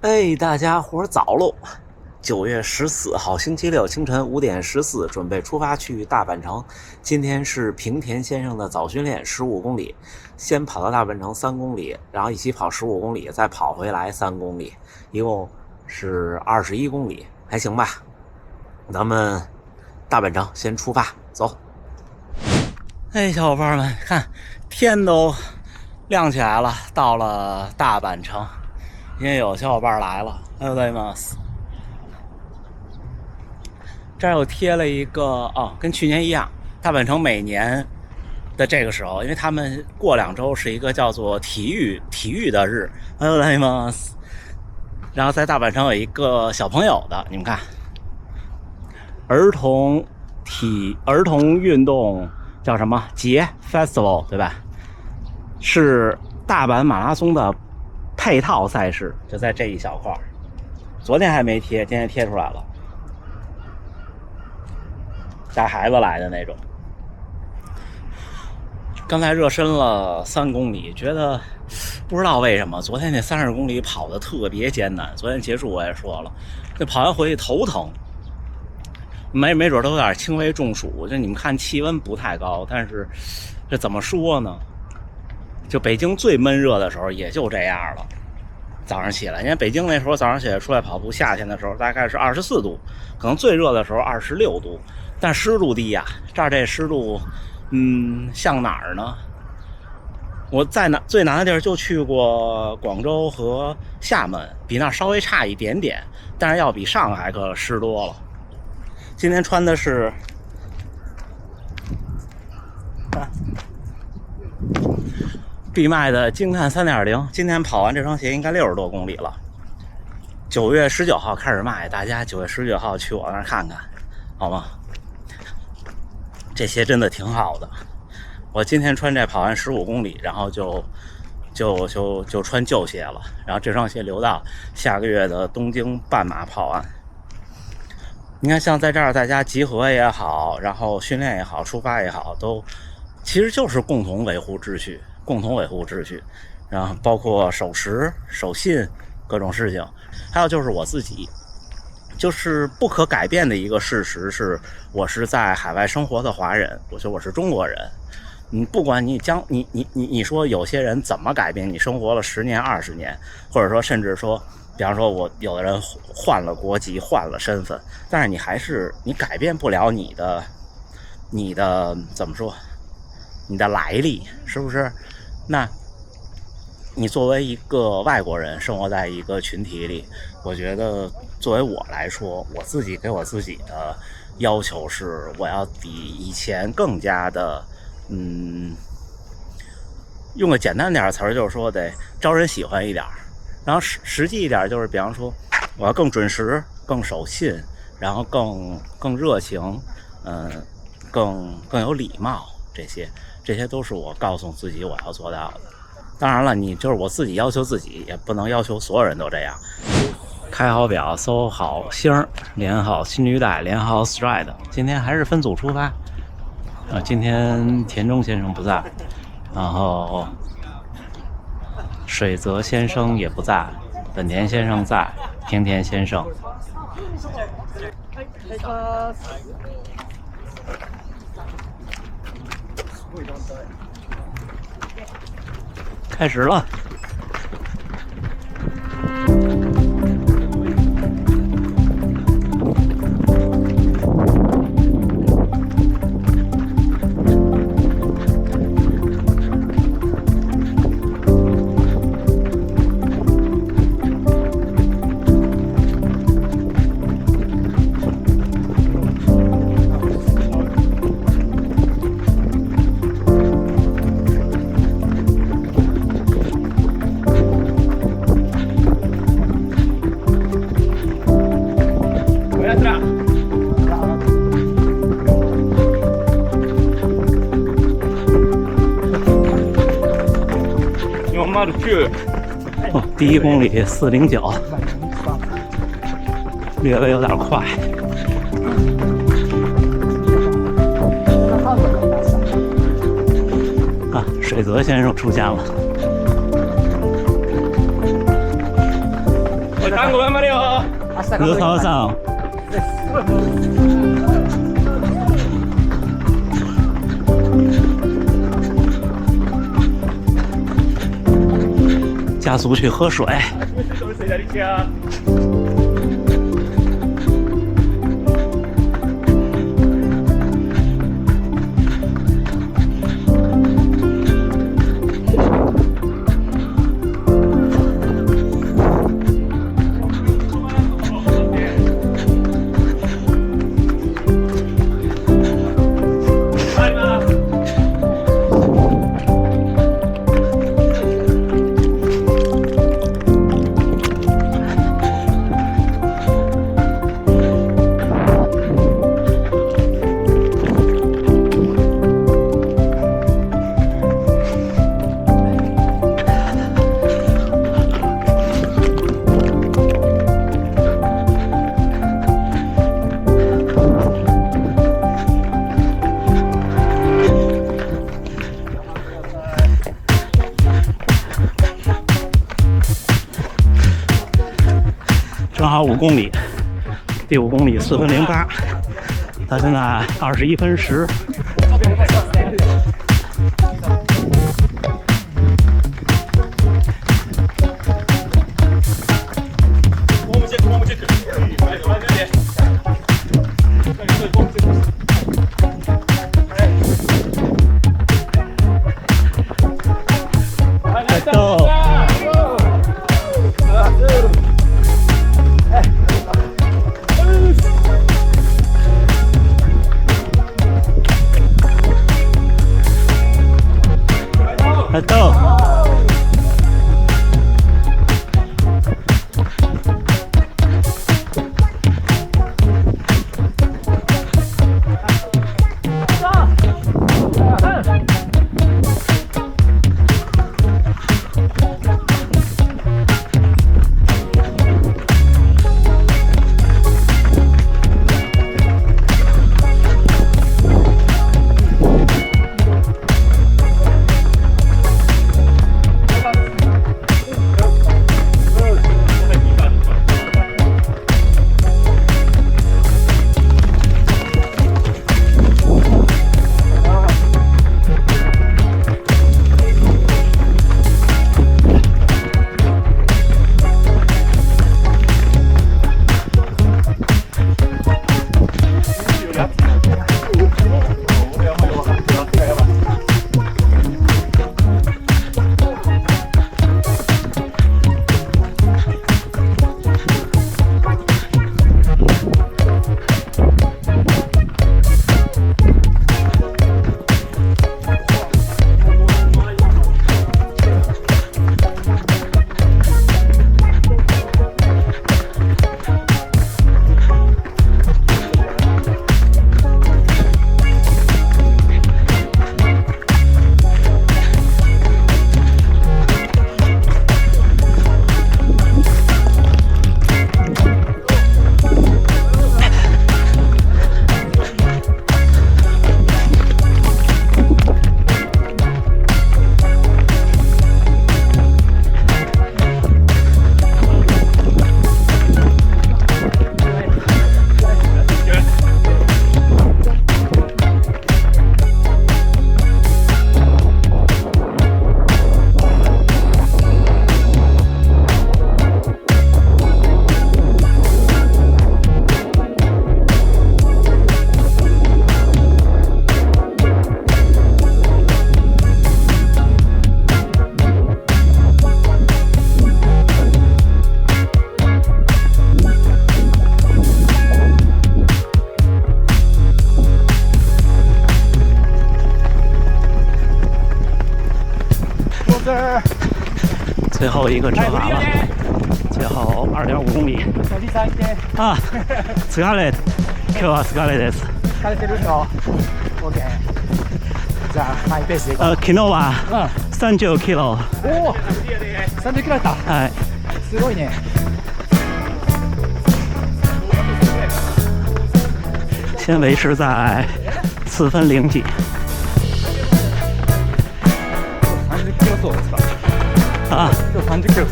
哎，大家伙儿早喽！9月14号星期六清晨5点14，准备出发去大阪城。今天是平田先生的早训练，15公里，先跑到大阪城3公里，然后一起跑15公里，再跑回来3公里，一共是21公里，还行吧？咱们大阪城先出发，走。哎，小伙伴们，看天都亮起来了，到了大阪城。也有小伙伴来了，おはようございます。这儿又贴了一个跟去年一样，大阪城每年的这个时候，因为他们过2周是一个叫做体育的日，おはようございます。然后在大阪城有一个小朋友的，你们看，儿童运动叫什么节 Festival 对吧？是大阪马拉松的配套赛事，就在这一小块，昨天还没贴，今天贴出来了，带孩子来的那种。刚才热身了3公里，觉得不知道为什么昨天那30公里跑得特别艰难。昨天结束我也说了，这跑完回去头疼，没准都有点轻微中暑。就你们看气温不太高，但是这怎么说呢？就北京最闷热的时候也就这样了。早上起来，因为北京那时候早上起来出来跑步，夏天的时候大概是24度，可能最热的时候26度，但湿度低呀。这儿这湿度，像哪儿呢？我在最南的地儿就去过广州和厦门，比那稍微差一点点，但是要比上海可湿多了。今天穿的是闭麦的惊叹 3.0， 今天跑完这双鞋应该60多公里了。9月19号开始卖，大家9月19号去我那儿看看，好吗？这鞋真的挺好的。我今天穿这跑完15公里，然后就穿旧鞋了，然后这双鞋留到下个月的东京半马跑完。你看，像在这儿大家集合也好，然后训练也好，出发也好，都其实就是共同维护秩序，然后包括守时、守信各种事情。还有就是我自己，就是不可改变的一个事实是，我是在海外生活的华人，我是中国人。不管你说有些人怎么改变，你生活了10年、20年，或者说甚至说，比方说我有的人换了国籍、换了身份，但是你改变不了你的怎么说？你的来历是不是？那你作为一个外国人生活在一个群体里，我觉得作为我来说，我自己给我自己的要求是，我要比以前更加的用个简单点的词儿，就是说得招人喜欢一点，然后实际一点，就是比方说我要更准时、更守信，然后更热情，更有礼貌，这些都是我告诉自己我要做到的。当然了，你就是我自己要求自己，也不能要求所有人都这样。开好表，搜好星，连好心率带，连好 stride。今天还是分组出发。今天田中先生不在，然后水泽先生也不在，本田先生在，平田先生。开始了。第1公里4:09，略微有点快。水泽先生出现了。単語頑張れよ。ルカワさん。加速去喝水。正好5公里，第5公里4分08，他现在21分10。最后一个折返了，最後 2.5 公里。あ、疲れ。今日は疲れです。疲れてるの。OK。じゃあマイペースで。昨日は30キロ。おお。30キロだった。はい。すごいね。先维持在4分0几。30キロ走ですか。あ、今日30キロ。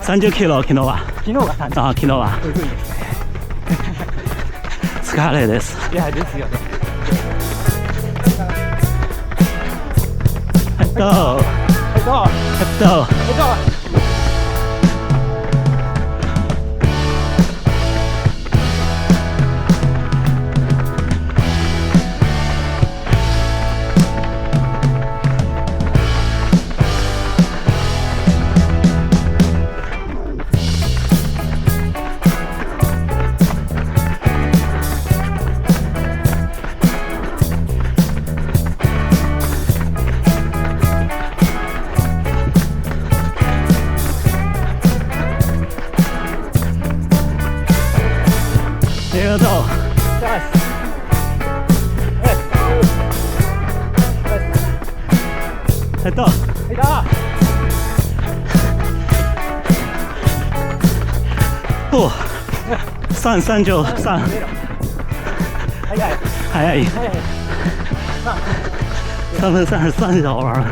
30キロ昨日は。昨日が30。あ、昨日は。すごいですね。疲れです。いやですよね。どう？どう？ありがとう。お、333。早い。3分33就玩了。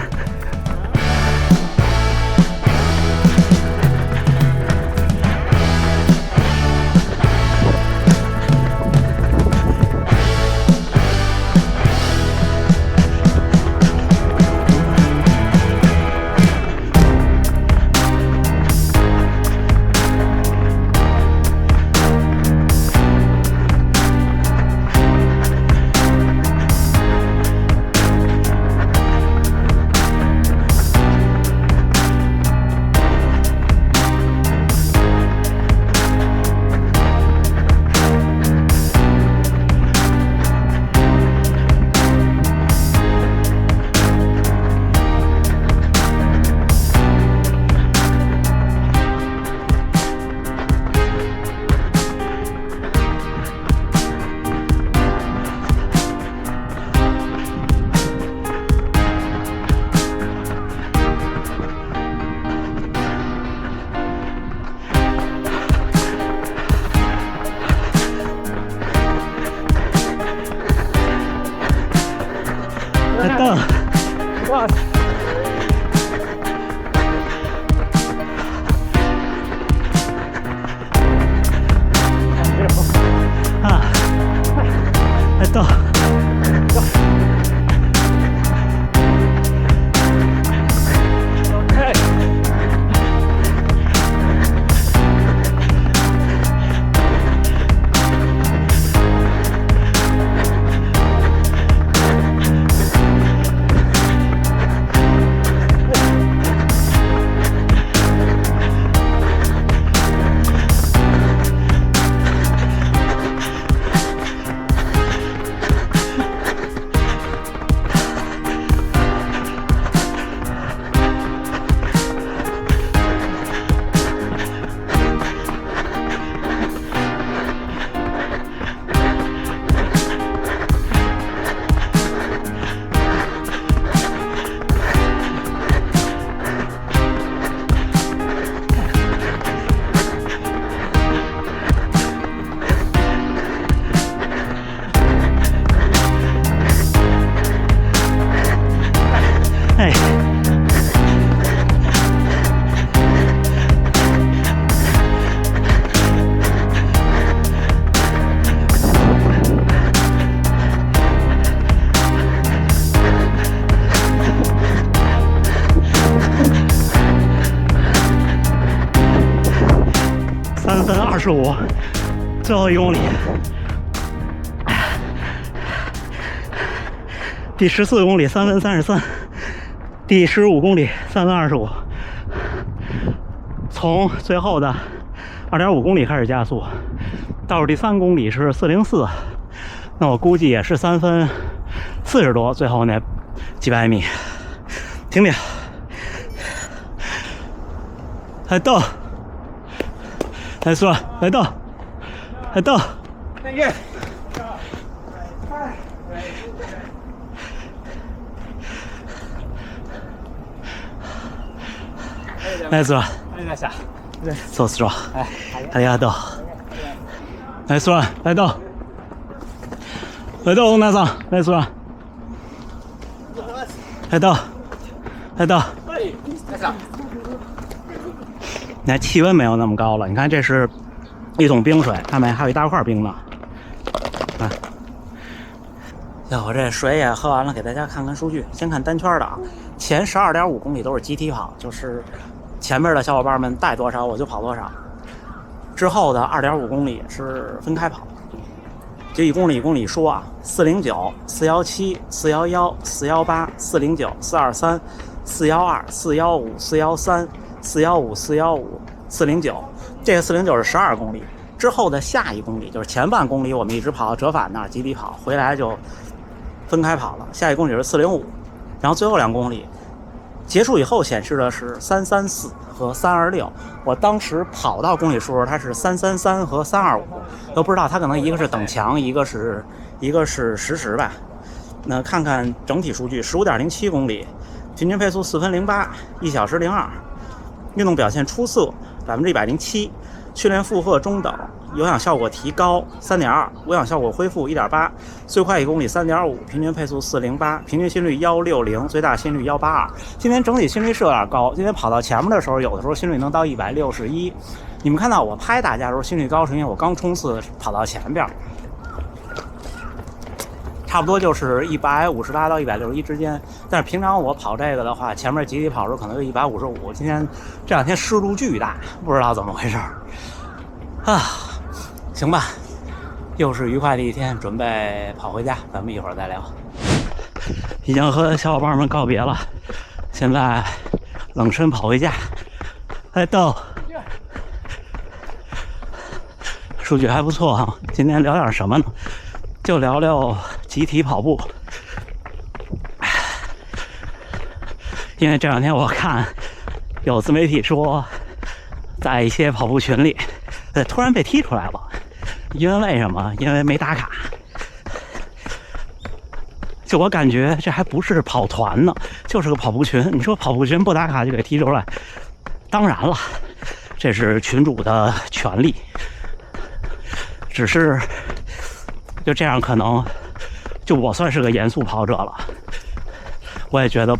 3分25，最后1公里，第14公里3分33，第15公里3分25。从最后的2.5公里开始加速，倒数第3公里是404，那我估计也是3分40多，最后那几百米。停停，还到。来说，来到，来到。来说，そうする。ありがとう。来说，来到，来到，皆さん、来说。来到，来到。那气温没有那么高了。你看，这是一桶冰水，上面还有一大块冰呢。啊，我这水也喝完了，给大家看看数据。先看单圈的啊，前12.5公里都是集体跑，就是前面的小伙伴们带多少我就跑多少。之后的2.5公里是分开跑，就1公里1公里说啊，409、417、411、418、409、423、412、415、413、415、415、409，这个409是12公里。之后的下1公里就是前半公里，我们一直跑到折返那儿集体跑，回来就分开跑了。下1公里是405，然后最后2公里结束以后显示的是334和326。我当时跑到公里数它是333和325，都不知道它可能一个是等强，一个是实时吧。那看看整体数据，15.07公里，平均配速4分08，1小时02，运动表现出色，107%。训练负荷中等，有氧效果提高3.2，无氧效果恢复1.8，最快1公里3.5，平均配速408，平均心率160，最大心率182。今天整体心率是有点高，今天跑到前面的时候，有的时候心率能到161。你们看到我拍大家的时候心率高，是因为我刚冲刺跑到前边，差不多就是158到161之间。但是平常我跑这个的话，前面集体跑的时候可能就155。今天这2天湿度巨大，不知道怎么回事啊。行吧，又是愉快的一天，准备跑回家，咱们一会儿再聊。已经和小伙伴们告别了，现在冷身跑回家。逗，数据还不错哈。今天聊点什么呢？就聊聊集体跑步。因为这2天我看有自媒体说，在一些跑步群里突然被踢出来了。因为什么？因为没打卡。就我感觉这还不是跑团呢，就是个跑步群。你说跑步群不打卡就给踢出来，当然了，这是群主的权利。只是就这样，可能就我算是个严肃跑者了，我也觉得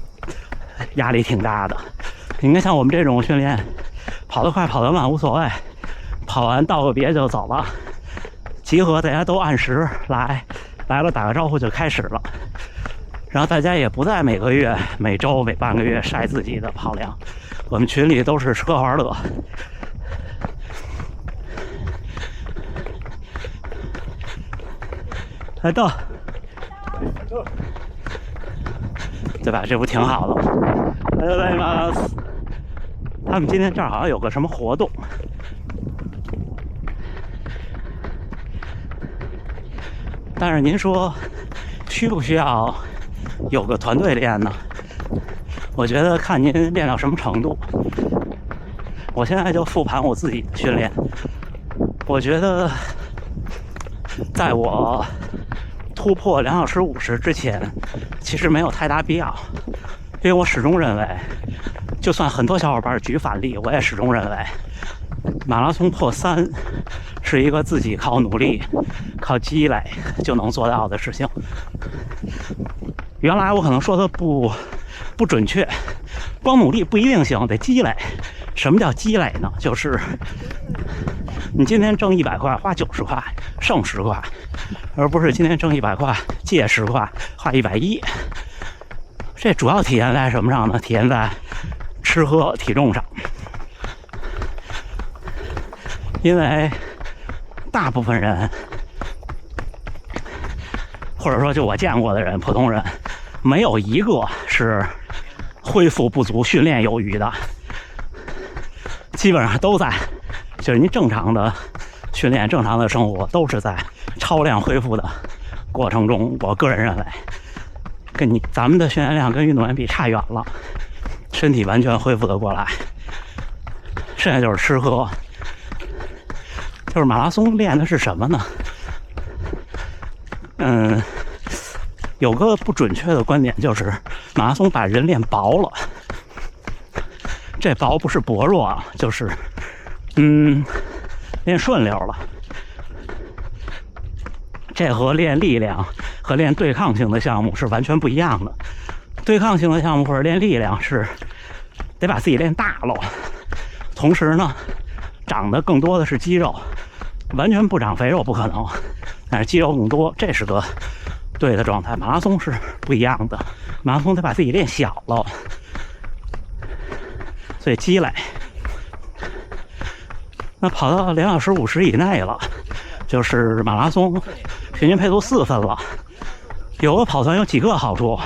压力挺大的。应该像我们这种训练，跑得快跑得慢无所谓，跑完道个别就走了，集合大家都按时来了打个招呼就开始了。然后大家也不再每个月、每周、每半个月晒自己的跑量，我们群里都是吃喝玩乐。到，对吧？这不挺好的吗？他们今天这儿好像有个什么活动，但是您说需不需要有个团队练呢？我觉得看您练到什么程度。我现在就复盘我自己的训练，我觉得在我突破2小时50之前，其实没有太大必要，因为我始终认为，就算很多小伙伴举反例，我也始终认为，马拉松破3是一个自己靠努力、靠积累就能做到的事情。原来我可能说的不准确，光努力不一定行，得积累。什么叫积累呢？就是你今天挣100块，花90块，剩10块，而不是今天挣100块，借10块，花110。这主要体现在什么上呢？体现在吃喝体重上。因为大部分人，或者说就我见过的人，普通人，没有一个是恢复不足、训练有余的，基本上都在，就是您正常的训练、正常的生活都是在超量恢复的过程中。我个人认为，咱们的训练量跟运动员比差远了，身体完全恢复得过来。剩下就是吃喝。就是马拉松练的是什么呢？有个不准确的观点，就是马拉松把人练薄了。这薄不是薄弱啊，就是练顺溜了。这和练力量和练对抗性的项目是完全不一样的。对抗性的项目或者练力量是得把自己练大了，同时呢，长的更多的是肌肉，完全不长肥肉不可能，但是肌肉更多，这是个对的状态。马拉松是不一样的，马拉松得把自己练小了，所以积累。那跑到2小时50以内了，就是马拉松平均配速4分了。有个跑团有几个好处，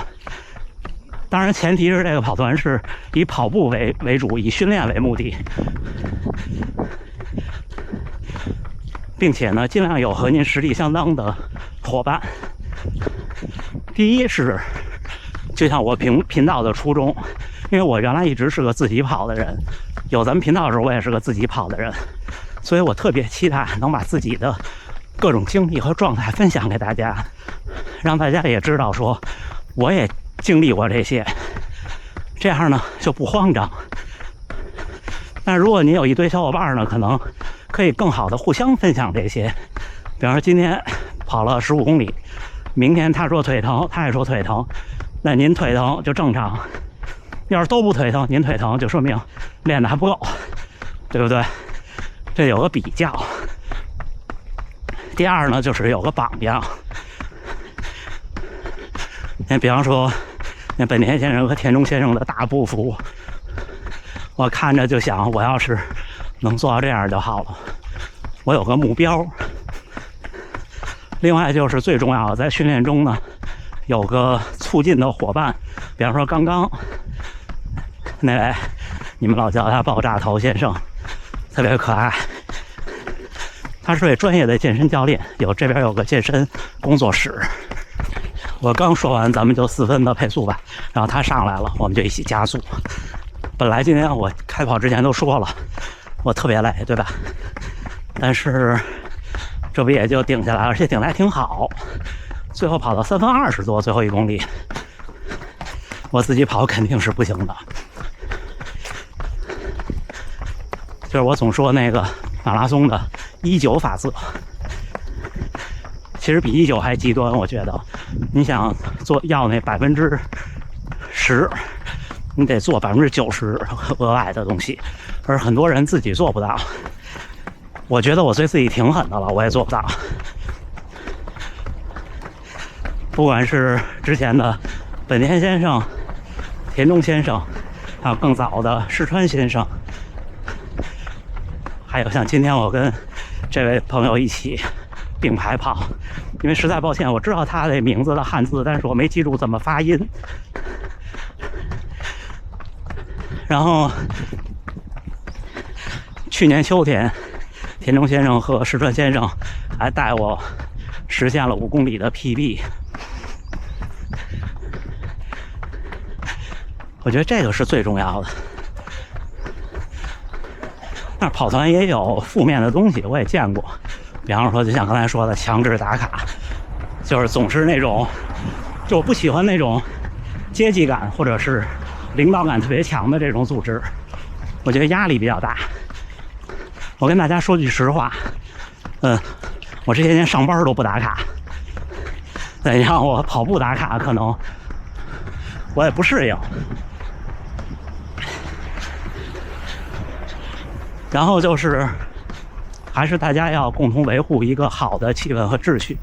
当然前提是这个跑团是以跑步为主，以训练为目的，并且呢尽量有和您实力相当的伙伴。第一是就像我频道的初衷，因为我原来一直是个自己跑的人，有咱们频道的时候我也是个自己跑的人，所以我特别期待能把自己的各种经历和状态分享给大家，让大家也知道说我也经历过这些，这样呢就不慌张。但如果你有一堆小伙伴呢，可能可以更好的互相分享这些。比方说今天跑了15公里，明天他说腿疼，他也说腿疼，那您腿疼就正常，要是都不腿疼，您腿疼就说明练的还不够，对不对？这有个比较。第二呢，就是有个榜样。比方说，那本田先生和田中先生的大步幅，我看着就想，我要是能做到这样就好了。我有个目标。另外就是最重要的，在训练中呢，有个促进的伙伴。比方说刚刚那位，你们老叫他爆炸头先生，特别可爱。他是位专业的健身教练，这边有个健身工作室。我刚说完，咱们就4分的配速吧，然后他上来了，我们就一起加速。本来今天我开跑之前都说了，我特别累，对吧？但是这不也就顶下来了，而且顶得还挺好，最后跑到3分20多，最后1公里。我自己跑肯定是不行的，就是我总说那个马拉松的19法则，其实比19还极端。我觉得你想要那10%，你得做90%额外的东西，而很多人自己做不到。我觉得我对自己挺狠的了，我也做不到。不管是之前的本田先生、田中先生，还有更早的石川先生，还有像今天我跟这位朋友一起并排跑，因为实在抱歉，我知道他的名字的汉字，但是我没记住怎么发音。然后去年秋天，田中先生和石川先生还带我实现了5公里的 PB。我觉得这个是最重要的。但是跑团也有负面的东西，我也见过。比方说，就像刚才说的，强制打卡，就是总是那种，就我不喜欢那种阶级感或者是领导感特别强的这种组织，我觉得压力比较大。我跟大家说句实话，我这些年上班都不打卡，你让我跑步打卡，可能我也不适应。然后就是，还是大家要共同维护一个好的气氛和秩序。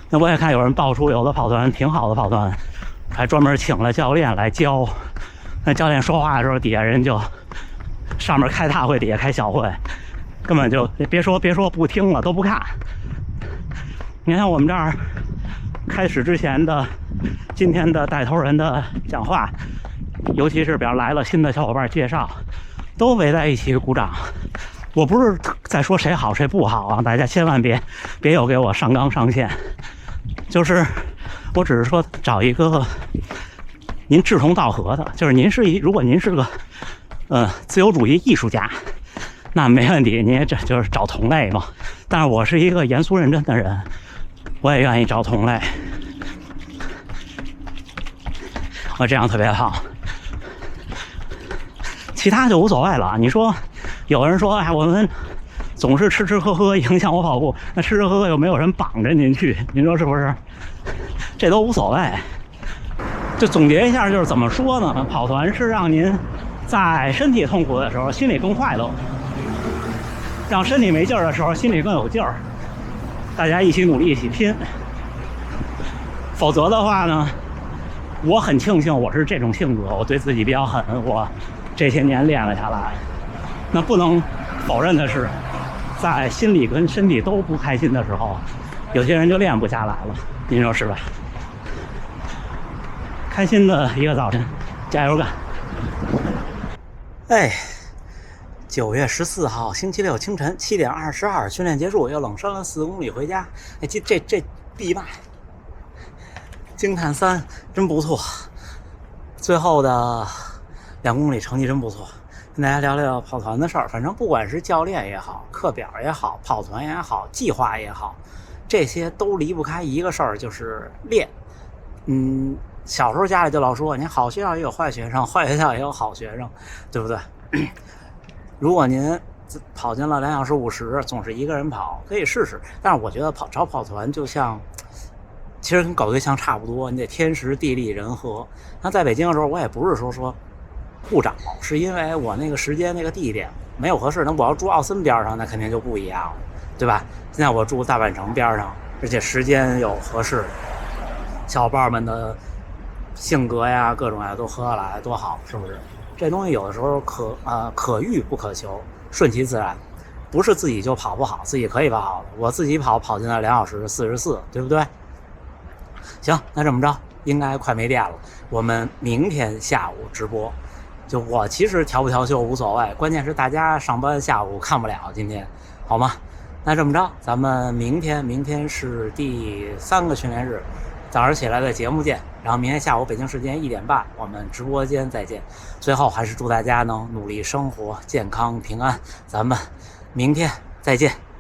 那我也看有人爆出有的跑团挺好的跑团，还专门请了教练来教。那教练说话的时候，底下人就上面开大会，底下开小会，根本就别说不听了，都不看。你看我们这儿开始之前的今天的带头人的讲话，尤其是比方来了新的小伙伴介绍，都围在一起鼓掌。我不是在说谁好谁不好啊，大家千万别有给我上纲上线，就是我只是说找一个您志同道合的，就是如果您是个自由主义艺术家，那没问题，您也就是找同类嘛。但是我是一个严肃认真的人，我也愿意找同类，我这样特别好。其他就无所谓了。你说有人说，哎，我们总是吃吃喝喝影响我跑步，那吃吃喝喝又没有人绑着您去，您说是不是？这都无所谓。就总结一下，就是怎么说呢？跑团是让您在身体痛苦的时候，心里更快乐。让身体没劲儿的时候，心里更有劲儿。大家一起努力，一起拼。否则的话呢，我很庆幸我是这种性格，我对自己比较狠，我这些年练了下来。那不能否认的是，在心理跟身体都不开心的时候，有些人就练不下来了，您说是吧？开心的一个早晨，加油干！哎，9月14号星期六清晨7点22，训练结束，又冷身了4公里回家。哎，这闭麦，惊叹3真不错，最后的2公里成绩真不错。跟大家聊聊跑团的事儿，反正不管是教练也好，课表也好，跑团也好，计划也好，这些都离不开一个事儿，就是练。小时候家里就老说，你好学校也有坏学生，坏学校也有好学生，对不对？如果您跑进了2小时50，总是一个人跑，可以试试。但是我觉得找跑团就像，其实跟搞对象差不多，你得天时地利人和。那在北京的时候，我也不是说不找，是因为我那个时间那个地点没有合适。那我要住奥森边上，那肯定就不一样了，对吧？现在我住大阪城边上，而且时间有合适，小伙伴们的性格呀，各种呀都合得来，多好，是不是？这东西有的时候可遇不可求，顺其自然，不是自己就跑不好，自己可以跑好的。我自己跑进了2小时44，对不对？行，那这么着，应该快没电了。我们明天下午直播。就我其实调不调休无所谓，关键是大家上班下午看不了今天，好吗？那这么着，咱们明天是第3个训练日，早上起来的节目见，然后明天下午北京时间1点半，我们直播间再见。最后还是祝大家能努力生活，健康平安，咱们明天再见。